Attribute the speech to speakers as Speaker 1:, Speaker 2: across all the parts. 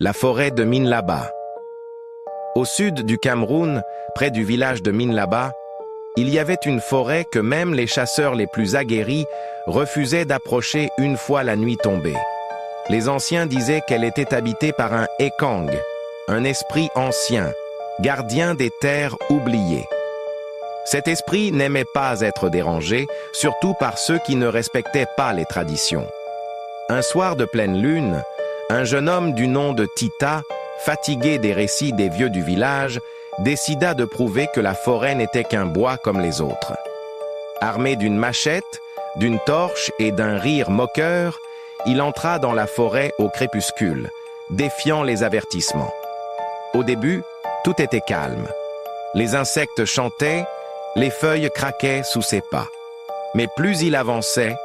Speaker 1: La forêt de Minlaba. Au sud du Cameroun, près du village de Minlaba, il y avait une forêt que même les chasseurs les plus aguerris refusaient d'approcher une fois la nuit tombée. Les anciens disaient qu'elle était habitée par un Ekang, un esprit ancien, gardien des terres oubliées. Cet esprit n'aimait pas être dérangé, surtout par ceux qui ne respectaient pas les traditions. Un soir de pleine lune, un jeune homme du nom de Tita, fatigué des récits des vieux du village, décida de prouver que la forêt n'était qu'un bois comme les autres. Armé d'une machette, d'une torche et d'un rire moqueur, il entra dans la forêt au crépuscule, défiant les avertissements. Au début, tout était calme. Les insectes chantaient, les feuilles craquaient sous ses pas. Mais plus il avançait,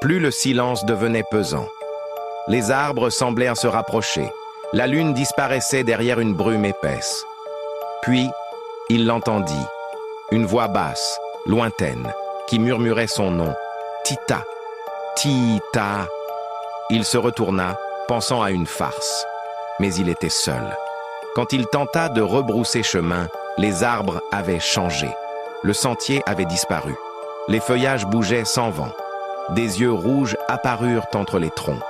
Speaker 1: plus le silence devenait pesant. Les arbres semblèrent se rapprocher. La lune disparaissait derrière une brume épaisse. Puis, il l'entendit. Une voix basse, lointaine, qui murmurait son nom. Tita, Tita. Il se retourna, pensant à une farce. Mais il était seul. Quand il tenta de rebrousser chemin, les arbres avaient changé. Le sentier avait disparu. Les feuillages bougeaient sans vent. Des yeux rouges apparurent entre les troncs.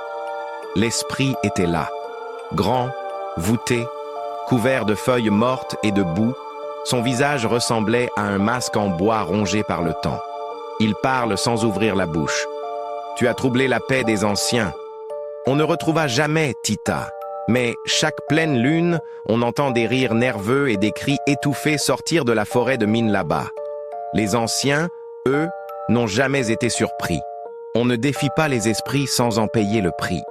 Speaker 1: L'esprit était là, grand, voûté, couvert de feuilles mortes et de boue. Son visage ressemblait à un masque en bois rongé par le temps. Il parle sans ouvrir la bouche. « Tu as troublé la paix des anciens. » On ne retrouva jamais Tita, mais chaque pleine lune, on entend des rires nerveux et des cris étouffés sortir de la forêt de Minlaba. Les anciens, eux, n'ont jamais été surpris. On ne défie pas les esprits sans en payer le prix.